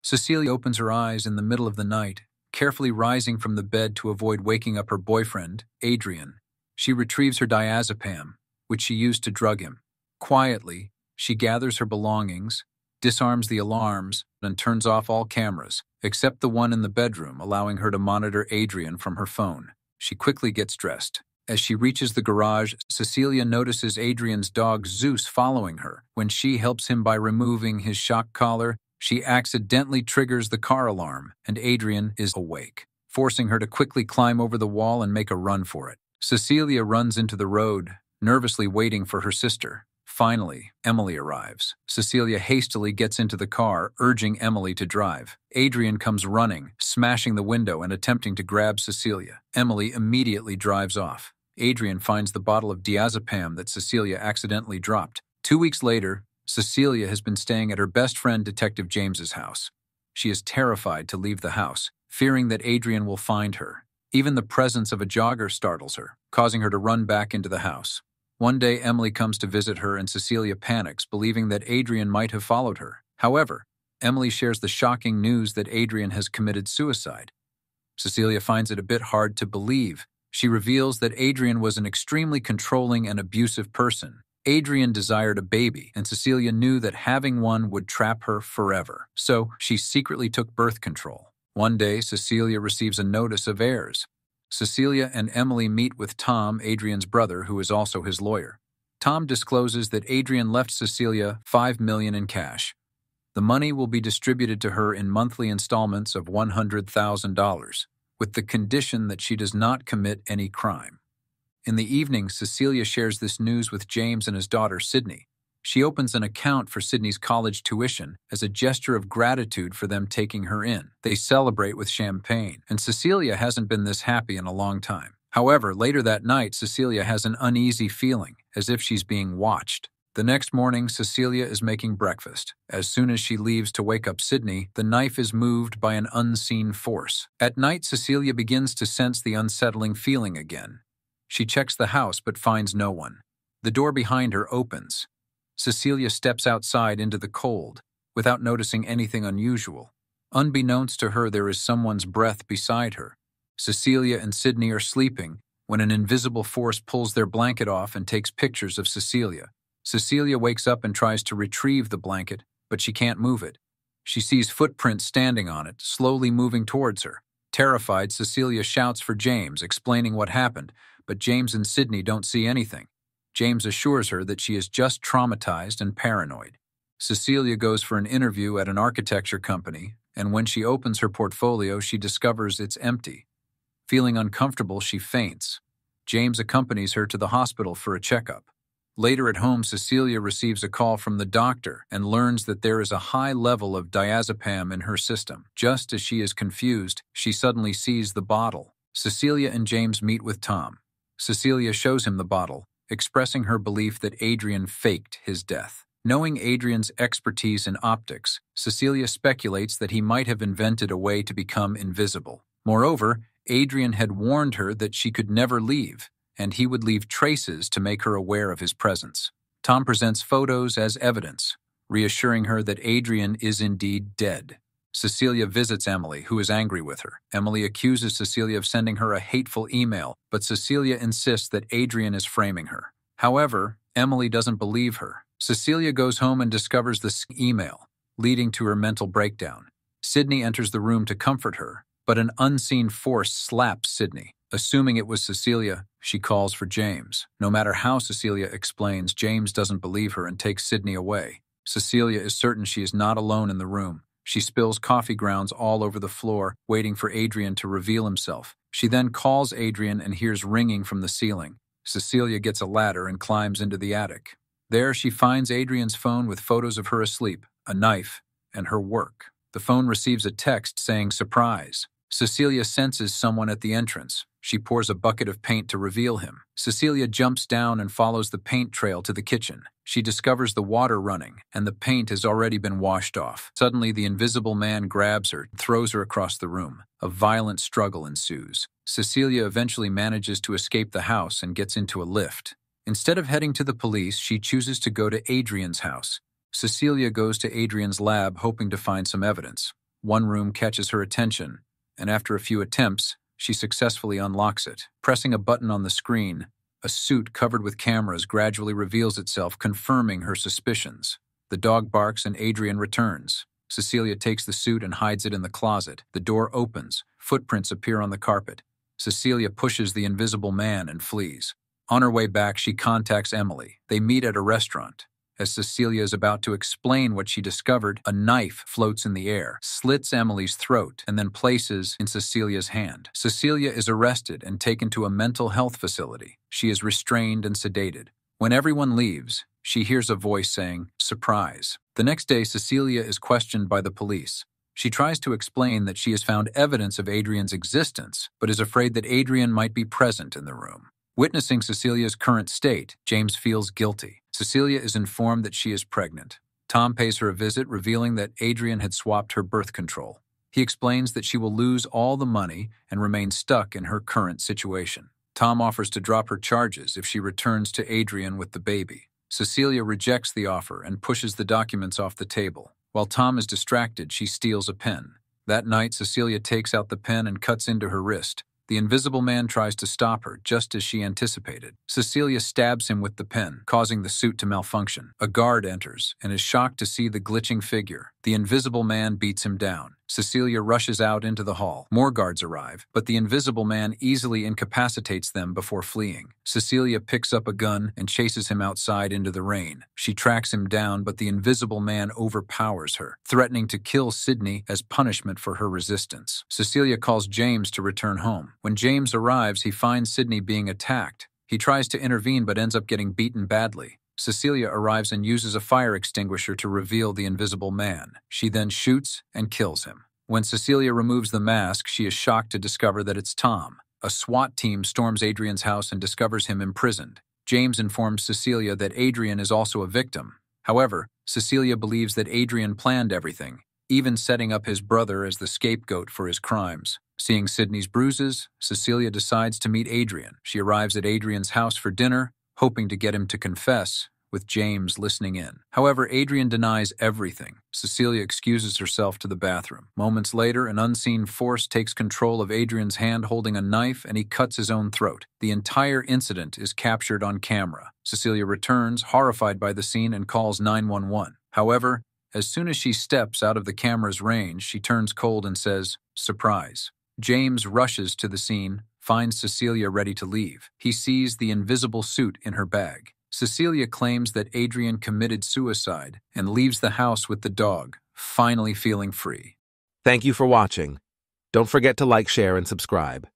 Cecilia opens her eyes in the middle of the night, carefully rising from the bed to avoid waking up her boyfriend, Adrian. She retrieves her diazepam, which she used to drug him. Quietly, she gathers her belongings, disarms the alarms, and turns off all cameras, except the one in the bedroom, allowing her to monitor Adrian from her phone. She quickly gets dressed. As she reaches the garage, Cecilia notices Adrian's dog Zeus following her. When she helps him by removing his shock collar, she accidentally triggers the car alarm, and Adrian is awake, forcing her to quickly climb over the wall and make a run for it. Cecilia runs into the road, nervously waiting for her sister. Finally, Emily arrives. Cecilia hastily gets into the car, urging Emily to drive. Adrian comes running, smashing the window and attempting to grab Cecilia. Emily immediately drives off. Adrian finds the bottle of diazepam that Cecilia accidentally dropped. 2 weeks later, Cecilia has been staying at her best friend Detective James's house. She is terrified to leave the house, fearing that Adrian will find her. Even the presence of a jogger startles her, causing her to run back into the house. One day, Emily comes to visit her and Cecilia panics, believing that Adrian might have followed her. However, Emily shares the shocking news that Adrian has committed suicide. Cecilia finds it a bit hard to believe. She reveals that Adrian was an extremely controlling and abusive person. Adrian desired a baby, and Cecilia knew that having one would trap her forever. So, she secretly took birth control. One day, Cecilia receives a notice of heirs. Cecilia and Emily meet with Tom, Adrian's brother, who is also his lawyer. Tom discloses that Adrian left Cecilia $5 million in cash. The money will be distributed to her in monthly installments of $100,000, with the condition that she does not commit any crime. In the evening, Cecilia shares this news with James and his daughter, Sydney. She opens an account for Sydney's college tuition as a gesture of gratitude for them taking her in. They celebrate with champagne, and Cecilia hasn't been this happy in a long time. However, later that night, Cecilia has an uneasy feeling, as if she's being watched. The next morning, Cecilia is making breakfast. As soon as she leaves to wake up Sydney, the knife is moved by an unseen force. At night, Cecilia begins to sense the unsettling feeling again. She checks the house but finds no one. The door behind her opens. Cecilia steps outside into the cold, without noticing anything unusual. Unbeknownst to her, there is someone's breath beside her. Cecilia and Sydney are sleeping when an invisible force pulls their blanket off and takes pictures of Cecilia. Cecilia wakes up and tries to retrieve the blanket, but she can't move it. She sees footprints standing on it, slowly moving towards her. Terrified, Cecilia shouts for James, explaining what happened, but James and Sydney don't see anything. James assures her that she is just traumatized and paranoid. Cecilia goes for an interview at an architecture company, and when she opens her portfolio, she discovers it's empty. Feeling uncomfortable, she faints. James accompanies her to the hospital for a checkup. Later at home, Cecilia receives a call from the doctor and learns that there is a high level of diazepam in her system. Just as she is confused, she suddenly sees the bottle. Cecilia and James meet with Tom. Cecilia shows him the bottle, expressing her belief that Adrian faked his death. Knowing Adrian's expertise in optics, Cecilia speculates that he might have invented a way to become invisible. Moreover, Adrian had warned her that she could never leave, and he would leave traces to make her aware of his presence. Tom presents photos as evidence, reassuring her that Adrian is indeed dead. Cecilia visits Emily, who is angry with her. Emily accuses Cecilia of sending her a hateful email, but Cecilia insists that Adrian is framing her. However, Emily doesn't believe her. Cecilia goes home and discovers this email, leading to her mental breakdown. Sydney enters the room to comfort her, but an unseen force slaps Sydney. Assuming it was Cecilia, she calls for James. No matter how Cecilia explains, James doesn't believe her and takes Sydney away. Cecilia is certain she is not alone in the room. She spills coffee grounds all over the floor, waiting for Adrian to reveal himself. She then calls Adrian and hears ringing from the ceiling. Cecilia gets a ladder and climbs into the attic. There she finds Adrian's phone with photos of her asleep, a knife, and her work. The phone receives a text saying surprise. Cecilia senses someone at the entrance. She pours a bucket of paint to reveal him. Cecilia jumps down and follows the paint trail to the kitchen. She discovers the water running, and the paint has already been washed off. Suddenly, the invisible man grabs her and throws her across the room. A violent struggle ensues. Cecilia eventually manages to escape the house and gets into a lift. Instead of heading to the police, she chooses to go to Adrian's house. Cecilia goes to Adrian's lab hoping to find some evidence. One room catches her attention, and after a few attempts, she successfully unlocks it. Pressing a button on the screen, a suit covered with cameras gradually reveals itself, confirming her suspicions. The dog barks and Adrian returns. Cecilia takes the suit and hides it in the closet. The door opens. Footprints appear on the carpet. Cecilia pushes the invisible man and flees. On her way back, she contacts Emily. They meet at a restaurant. As Cecilia is about to explain what she discovered, a knife floats in the air, slits Emily's throat, and then places in Cecilia's hand. Cecilia is arrested and taken to a mental health facility. She is restrained and sedated. When everyone leaves, she hears a voice saying, "Surprise." The next day, Cecilia is questioned by the police. She tries to explain that she has found evidence of Adrian's existence, but is afraid that Adrian might be present in the room. Witnessing Cecilia's current state, James feels guilty. Cecilia is informed that she is pregnant. Tom pays her a visit, revealing that Adrian had swapped her birth control. He explains that she will lose all the money and remain stuck in her current situation. Tom offers to drop her charges if she returns to Adrian with the baby. Cecilia rejects the offer and pushes the documents off the table. While Tom is distracted, she steals a pen. That night, Cecilia takes out the pen and cuts into her wrist. The invisible man tries to stop her, just as she anticipated. Cecilia stabs him with the pen, causing the suit to malfunction. A guard enters and is shocked to see the glitching figure. The invisible man beats him down. Cecilia rushes out into the hall. More guards arrive, but the invisible man easily incapacitates them before fleeing. Cecilia picks up a gun and chases him outside into the rain. She tracks him down, but the invisible man overpowers her, threatening to kill Sydney as punishment for her resistance. Cecilia calls James to return home. When James arrives, he finds Sydney being attacked. He tries to intervene but ends up getting beaten badly. Cecilia arrives and uses a fire extinguisher to reveal the invisible man. She then shoots and kills him. When Cecilia removes the mask, she is shocked to discover that it's Tom. A SWAT team storms Adrian's house and discovers him imprisoned. James informs Cecilia that Adrian is also a victim. However, Cecilia believes that Adrian planned everything, even setting up his brother as the scapegoat for his crimes. Seeing Sydney's bruises, Cecilia decides to meet Adrian. She arrives at Adrian's house for dinner, hoping to get him to confess, with James listening in. However, Adrian denies everything. Cecilia excuses herself to the bathroom. Moments later, an unseen force takes control of Adrian's hand holding a knife, and he cuts his own throat. The entire incident is captured on camera. Cecilia returns, horrified by the scene, and calls 911. However, as soon as she steps out of the camera's range, she turns cold and says, "Surprise." James rushes to the scene, finds Cecilia ready to leave. He sees the invisible suit in her bag. Cecilia claims that Adrian committed suicide and leaves the house with the dog, finally feeling free. Thank you for watching. Don't forget to like, share, and subscribe.